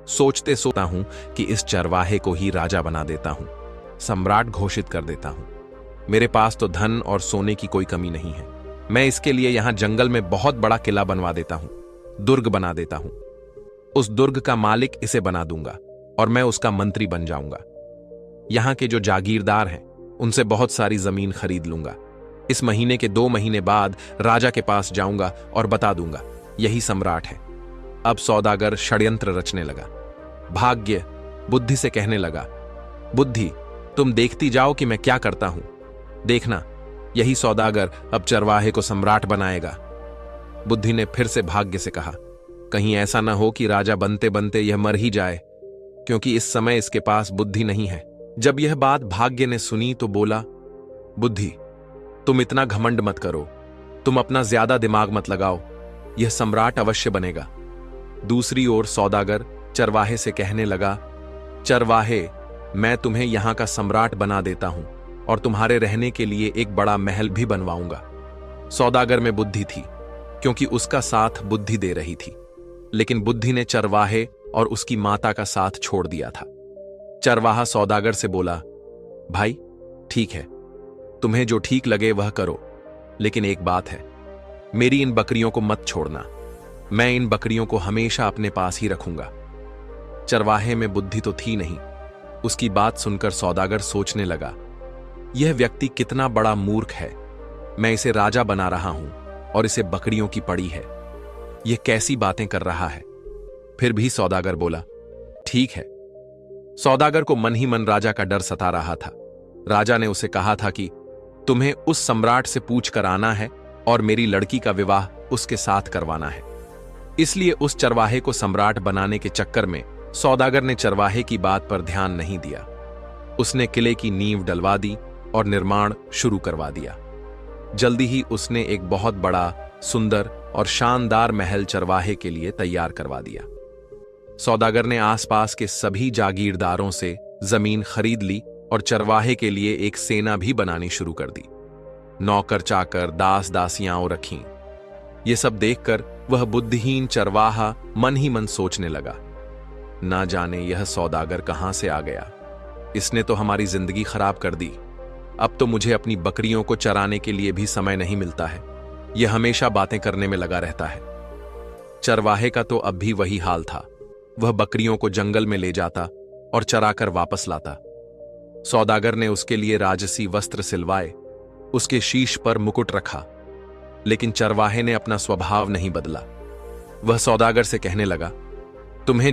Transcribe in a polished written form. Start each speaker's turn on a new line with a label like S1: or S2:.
S1: सोचते सोचता हूं कि इस चरवाहे को ही राजा बना देता हूं, सम्राट घोषित कर देता हूं। मेरे पास तो धन और सोने की कोई कमी नहीं है। मैं इसके लिए यहां जंगल में बहुत बड़ा किला बनवा देता हूं, दुर्ग बना देता हूं। उस दुर्ग का मालिक इसे बना दूंगा और मैं उसका मंत्री बन जाऊंगा। यहां के जो जागीरदार हैं उनसे बहुत सारी जमीन खरीद लूंगा। इस महीने के 2 महीने बाद राजा के पास जाऊंगा और बता दूंगा यही सम्राट है। अब सौदागर षड्यंत्र रचने लगा। भाग्य बुद्धि से कहने लगा, बुद्धि तुम देखती जाओ कि मैं क्या करता हूं। देखना, यही सौदागर अब चरवाहे को सम्राट बनाएगा। बुद्धि ने फिर से भाग्य से कहा, कहीं ऐसा ना हो कि राजा बनते बनते यह मर ही जाए, क्योंकि इस समय इसके पास बुद्धि नहीं है। जब यह बात भाग्य ने सुनी तो बोला, बुद्धि तुम इतना घमंड मत करो, तुम अपना ज्यादा दिमाग मत लगाओ, यह सम्राट अवश्य बनेगा। दूसरी ओर सौदागर चरवाहे से कहने लगा, चरवाहे मैं तुम्हें यहां का सम्राट बना देता हूं और तुम्हारे रहने के लिए एक बड़ा महल भी बनवाऊंगा। सौदागर में बुद्धि थी क्योंकि उसका साथ बुद्धि दे रही थी, लेकिन बुद्धि ने चरवाहे और उसकी माता का साथ छोड़ दिया था। चरवाहा सौदागर से बोला, भाई ठीक है, तुम्हें जो ठीक लगे वह करो, लेकिन एक बात है, मेरी इन बकरियों को मत छोड़ना। मैं इन बकरियों को हमेशा अपने पास ही रखूंगा। चरवाहे में बुद्धि तो थी नहीं। उसकी बात सुनकर सौदागर सोचने लगा, यह व्यक्ति कितना बड़ा मूर्ख है। मैं इसे राजा बना रहा हूं और इसे बकरियों की पड़ी है। यह कैसी बातें कर रहा है। फिर भी सौदागर बोला, ठीक है। सौदागर को मन ही मन राजा का डर सता रहा था। राजा ने उसे कहा था कि तुम्हें उस सम्राट से पूछ कर आना है और मेरी लड़की का विवाह उसके साथ करवाना है। इसलिए उस चरवाहे को सम्राट बनाने के चक्कर में सौदागर ने चरवाहे की बात पर ध्यान नहीं दिया। उसने किले की नींव डलवा दी और निर्माण शुरू करवा दिया। जल्दी ही उसने एक बहुत बड़ा, सुंदर और शानदार महल चरवाहे के लिए तैयार करवा दिया। सौदागर ने आसपास के सभी जागीरदारों से जमीन खरीद ली और चरवाहे के लिए एक सेना भी बनानी शुरू कर दी। नौकर चाकर, दास दासियां रखीं। ये सब देखकर वह बुद्धिहीन चरवाहा मन ही मन सोचने लगा, ना जाने यह सौदागर कहां से आ गया। इसने तो हमारी जिंदगी खराब कर दी। अब तो मुझे अपनी बकरियों को चराने के लिए भी समय नहीं मिलता है। यह हमेशा बातें करने में लगा रहता है। चरवाहे का तो अब भी वही हाल था। वह बकरियों को जंगल में ले जाता और चराकर वापस लाता। सौदागर ने उसके लिए राजसी वस्त्र सिलवाए, उसके शीश पर मुकुट रखा, लेकिन चरवाहे ने अपना स्वभाव नहीं बदला। वह सौदागर से कहने लगा, तुम्हें